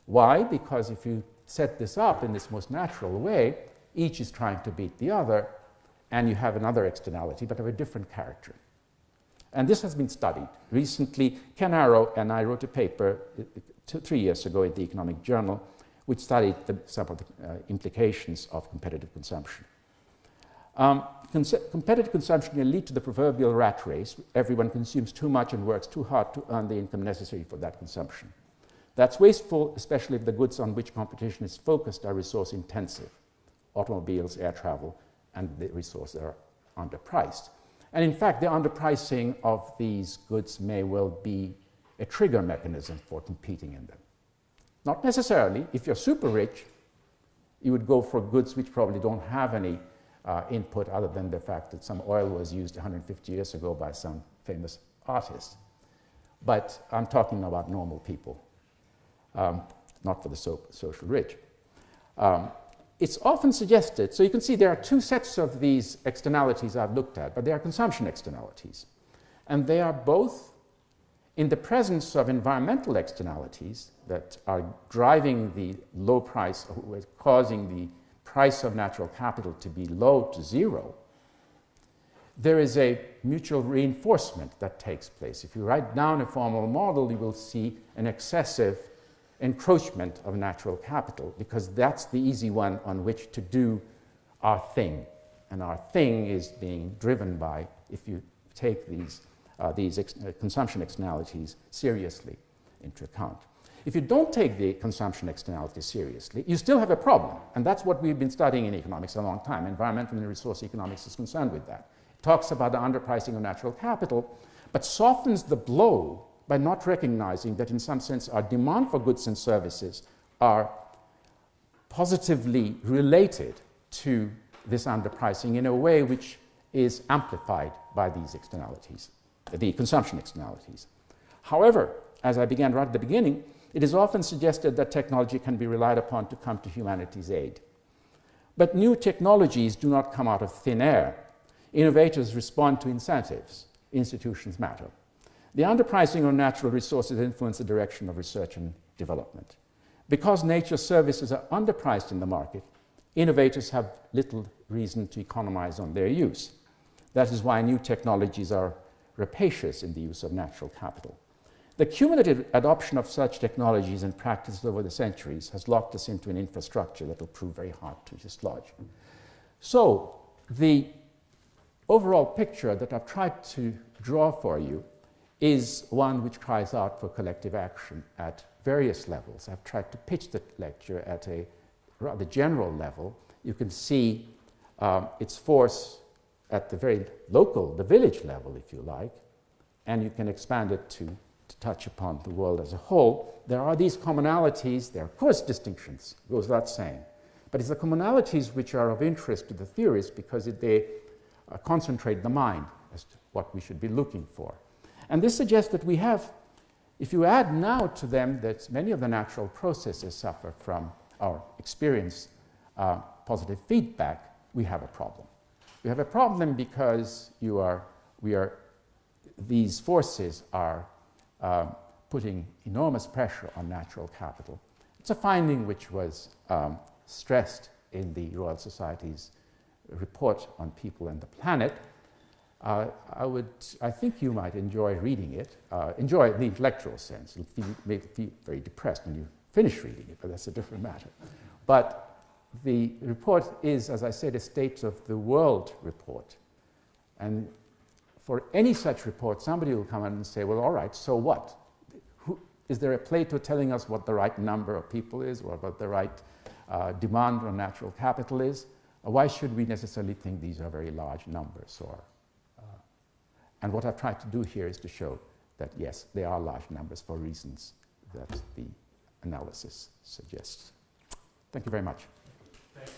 Why? Because if you set this up in this most natural way, each is trying to beat the other, and you have another externality, but of a different character. And this has been studied. Recently, Ken Arrow and I wrote a paper 3 years ago in the Economic Journal, which studied some of the implications of competitive consumption. Competitive consumption can lead to the proverbial rat race. Everyone consumes too much and works too hard to earn the income necessary for that consumption. That's wasteful, especially if the goods on which competition is focused are resource intensive. Automobiles, air travel, and the resources are underpriced. And in fact, the underpricing of these goods may well be a trigger mechanism for competing in them. Not necessarily. If you're super rich, you would go for goods which probably don't have any input other than the fact that some oil was used 150 years ago by some famous artist. But I'm talking about normal people, not for the social rich. It's often suggested, so you can see there are two sets of these externalities I've looked at, but they are consumption externalities. And they are both in the presence of environmental externalities that are driving the low price, causing the price of natural capital to be low to zero. There is a mutual reinforcement that takes place. If you write down a formal model, you will see an excessive encroachment of natural capital, because that's the easy one on which to do our thing. And our thing is being driven by, if you take these consumption externalities seriously into account. If you don't take the consumption externalities seriously, you still have a problem. And that's what we've been studying in economics a long time. Environmental and resource economics is concerned with that. It talks about the underpricing of natural capital, but softens the blow by not recognizing that in some sense our demand for goods and services are positively related to this underpricing in a way which is amplified by these externalities, the consumption externalities. However, as I began right at the beginning, it is often suggested that technology can be relied upon to come to humanity's aid. But new technologies do not come out of thin air. Innovators respond to incentives. Institutions matter. The underpricing of natural resources influence the direction of research and development. Because nature's services are underpriced in the market, innovators have little reason to economize on their use. That is why new technologies are rapacious in the use of natural capital. The cumulative adoption of such technologies and practices over the centuries has locked us into an infrastructure that will prove very hard to dislodge. So, the overall picture that I've tried to draw for you is one which cries out for collective action at various levels. I've tried to pitch the lecture at a rather general level. You can see its force at the very local, the village level, if you like, and you can expand it to touch upon the world as a whole. There are these commonalities. There are, of course, distinctions, goes without saying. But it's the commonalities which are of interest to the theorists because they concentrate the mind as to what we should be looking for. And this suggests that we have, if you add now to them that many of the natural processes suffer from our experience positive feedback, we have a problem. We have a problem because these forces are putting enormous pressure on natural capital. It's a finding which was stressed in the Royal Society's report on people and the planet. I think you might enjoy reading it, enjoy it in the intellectual sense. You'll feel very depressed when you finish reading it, but that's a different matter. But the report is, as I said, a state of the world report. And for any such report, somebody will come in and say, well, all right, so what? Is there a Plato telling us what the right number of people is or what the right demand on natural capital is? Or why should we necessarily think these are very large numbers? And what I've tried to do here is to show that, yes, they are large numbers for reasons that the analysis suggests. Thank you very much. Thank you.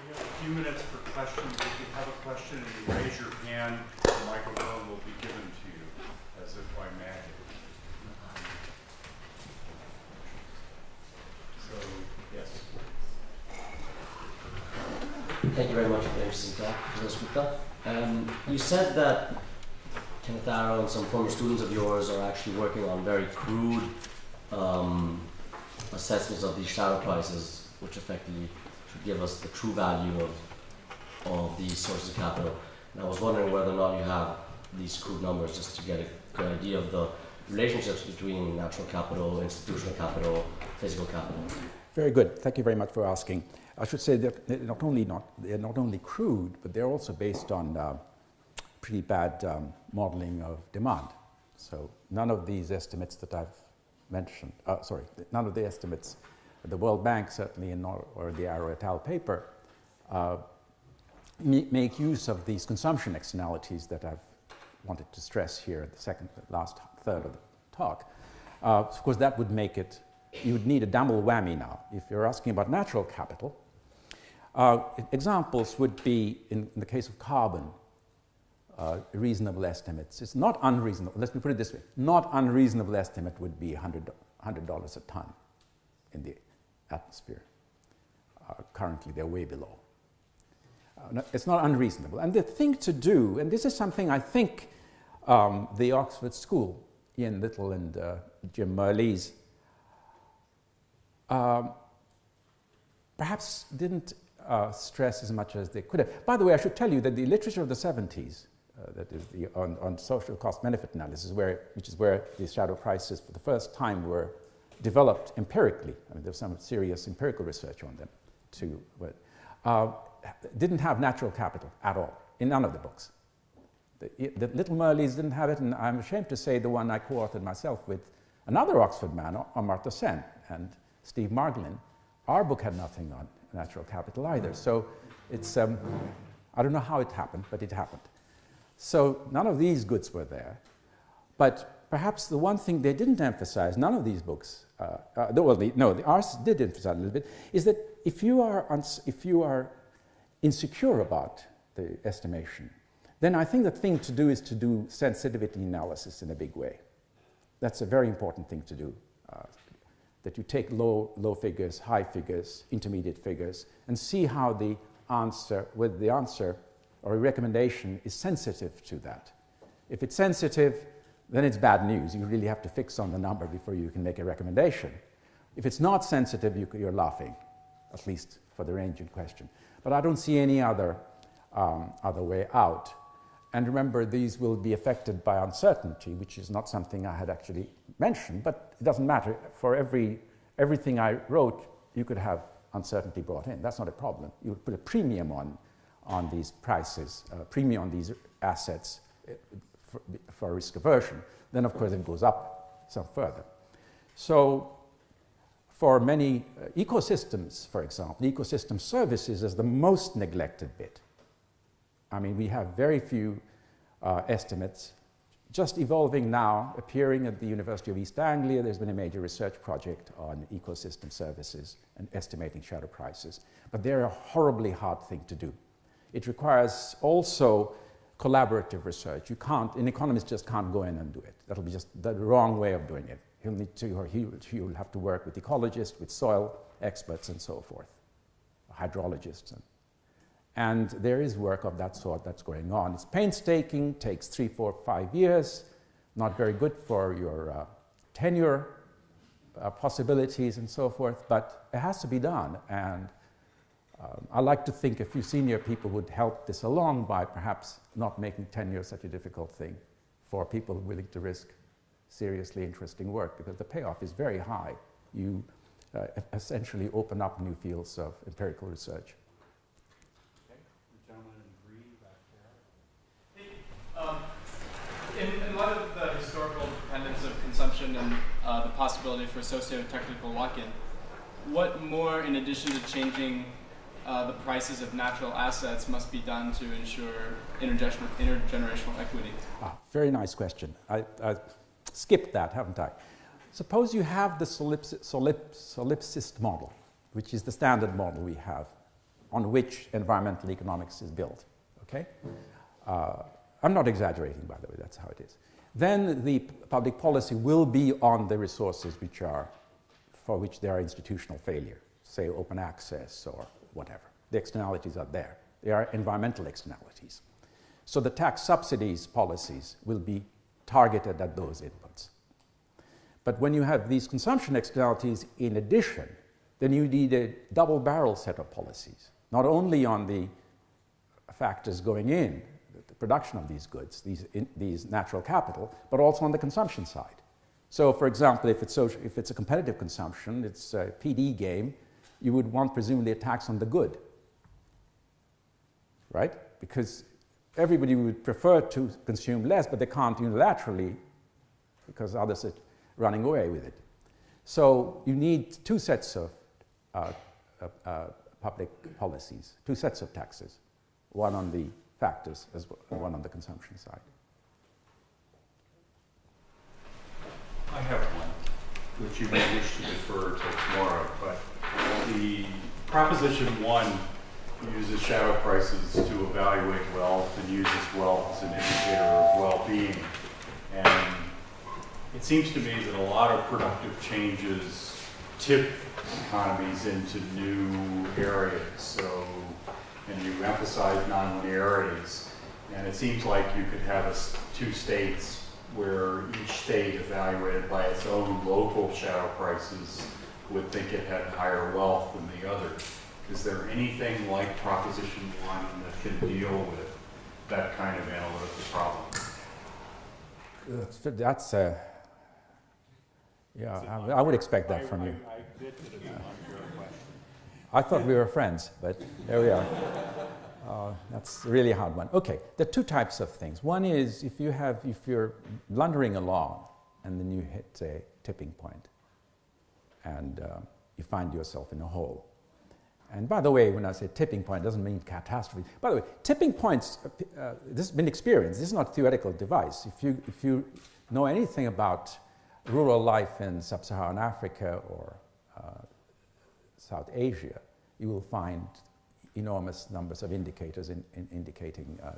We have a few minutes for questions. If you have a question and you raise your hand, the microphone will be given to you as if by magic. So, yes. Thank you very much for the interesting talk, Professor Dasgupta. You said that Kenneth Arrow and some former students of yours are actually working on very crude assessments of these shadow prices, which effectively should give us the true value of these sources of capital. And I was wondering whether or not you have these crude numbers just to get a good idea of the relationships between natural capital, institutional capital, physical capital. Very good. Thank you very much for asking. I should say that they're not only crude, but they're also based on pretty bad modeling of demand. So none of these estimates that I've mentioned, none of the estimates at the World Bank, certainly, or the Arrow et al. Paper, make use of these consumption externalities that I've wanted to stress here at the last third of the talk. Of course, that would make it, you would need a double whammy now. If you're asking about natural capital, examples would be, in the case of carbon, reasonable estimates. It's not unreasonable. Let me put it this way. Not unreasonable estimate would be $100 a ton in the atmosphere. Currently, they're way below. It's not unreasonable. And the thing to do, and this is something I think the Oxford School, Ian Little and Jim Merlees, perhaps didn't stress as much as they could have. By the way, I should tell you that the literature of the 70s, that is on social cost-benefit analysis, which is where the shadow prices for the first time were developed empirically. I mean, there was some serious empirical research on them too, but didn't have natural capital at all in none of the books. The Little Merleys didn't have it, and I'm ashamed to say the one I co-authored myself with another Oxford man, Amartya Sen, and Steve Margolin, our book had nothing on natural capital either. So it's, I don't know how it happened, but it happened. So none of these goods were there. But perhaps the one thing they didn't emphasize, none of these books, ours did emphasize a little bit, is that if you are insecure about the estimation, then I think the thing to do is to do sensitivity analysis in a big way. That's a very important thing to do, that you take low figures, high figures, intermediate figures, and see how the answer, whether the answer or a recommendation is sensitive to that. If it's sensitive, then it's bad news. You really have to fix on the number before you can make a recommendation. If it's not sensitive, you're laughing, at least for the range in question. But I don't see any other way out. And remember, these will be affected by uncertainty, which is not something I had actually mentioned, but it doesn't matter. For everything I wrote, you could have uncertainty brought in. That's not a problem. You would put a premium on these prices, premium on these assets for risk aversion. Then, of course, it goes up some further. So for many ecosystems, for example, ecosystem services is the most neglected bit. I mean, we have very few estimates just evolving now, appearing at the University of East Anglia. There's been a major research project on ecosystem services and estimating shadow prices. But they're a horribly hard thing to do. It requires also collaborative research. You can't, an economist just can't go in and do it. That'll be just the wrong way of doing it. He'll need to, or he will have to work with ecologists, with soil experts, and so forth, hydrologists. And there is work of that sort that's going on. It's painstaking, takes 3, 4, 5 years, not very good for your tenure possibilities and so forth, but it has to be done. And I like to think a few senior people would help this along by perhaps not making tenure such a difficult thing for people willing to risk seriously interesting work, because the payoff is very high. You essentially open up new fields of empirical research. In light of the historical dependence of consumption and the possibility for socio-technical lock-in, what more, in addition to changing the prices of natural assets, must be done to ensure intergenerational equity? Very nice question. I skipped that, haven't I? Suppose you have the Solipsist model, which is the standard model we have, on which environmental economics is built. Okay? I'm not exaggerating, by the way, that's how it is. Then the public policy will be on the resources for which there are institutional failure, say open access or whatever. The externalities are there. They are environmental externalities. So the tax subsidies policies will be targeted at those inputs. But when you have these consumption externalities in addition, then you need a double-barrel set of policies, not only on the factors going in, the production of these goods, these natural capital, but also on the consumption side. So, for example, if it's a competitive consumption, it's a PD game, you would want presumably a tax on the good, right? Because everybody would prefer to consume less, but they can't unilaterally because others are running away with it. So you need two sets of public policies, two sets of taxes, one on the factors as well, and one on the consumption side. I have one, which you may wish to defer till tomorrow, but the Proposition 1 uses shadow prices to evaluate wealth and uses wealth as an indicator of well-being. And it seems to me that a lot of productive changes tip economies into new areas. So, and you emphasize nonlinearities. And it seems like you could have two states where each state evaluated by its own local shadow prices would think it had higher wealth than the other. Is there anything like Proposition 1 that can deal with that kind of analytical problem? That's yeah, I would expect that from you. I admit that it's an unfair question. I thought we were friends, but there we are. That's really a hard one. Okay, there are two types of things. One is if you're blundering along and then you hit a tipping point and you find yourself in a hole. And by the way, when I say tipping point, it doesn't mean catastrophe. By the way, tipping points, this has been experienced. This is not a theoretical device. If you know anything about rural life in sub-Saharan Africa or South Asia, you will find enormous numbers of indicators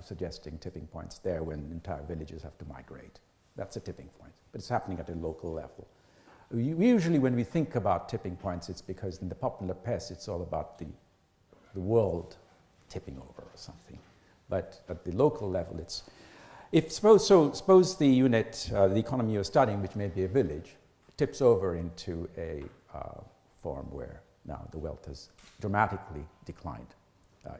suggesting tipping points there when entire villages have to migrate. That's a tipping point, but it's happening at a local level. Usually when we think about tipping points, it's because in the popular press it's all about the world tipping over or something. But at the local level, suppose the unit, the economy you're studying, which may be a village, tips over into a form where now the wealth has dramatically declined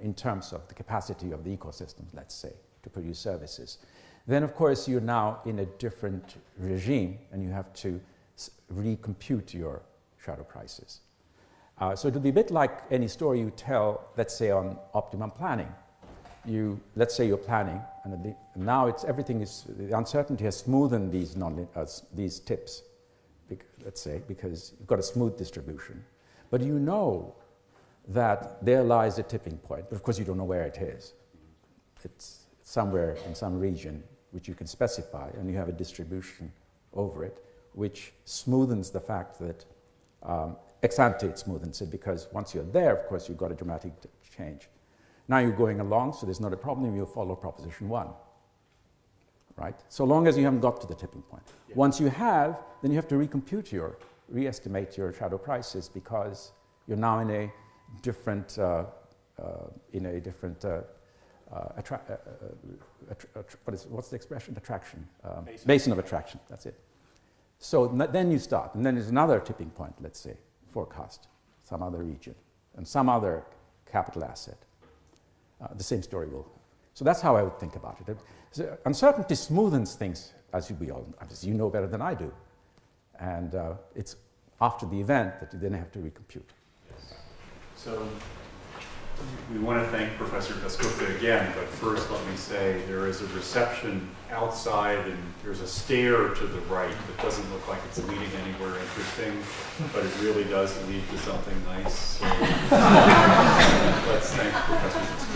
in terms of the capacity of the ecosystem, let's say, to produce services. Then, of course, you're now in a different regime and you have to recompute your shadow prices. So it'll be a bit like any story you tell, let's say, on optimum planning. Let's say you're planning, and now the uncertainty has smoothened these tips, let's say, because you've got a smooth distribution. But you know that there lies a tipping point, but of course you don't know where it is. It's somewhere in some region which you can specify, and you have a distribution over it, which smoothens the fact that ex ante it smoothens it, because once you're there, of course, you've got a dramatic change. Now you're going along, so there's not a problem, you'll follow Proposition 1, right? So long as you haven't got to the tipping point. Yeah. Once you have, then you have to re-estimate your shadow prices, because you're now in a different, what's the expression? Attraction. Basin of attraction, that's it. So then you start, and then there's another tipping point, let's say, forecast, some other region, and some other capital asset. The same story will. So that's how I would think about it. So uncertainty smoothens things, as you know better than I do. And it's after the event that you then have to recompute. Yes. So we want to thank Professor Dasgupta again, but first let me say there is a reception outside and there's a stair to the right that doesn't look like it's leading anywhere interesting, but it really does lead to something nice. So let's thank Professor Dasgupta.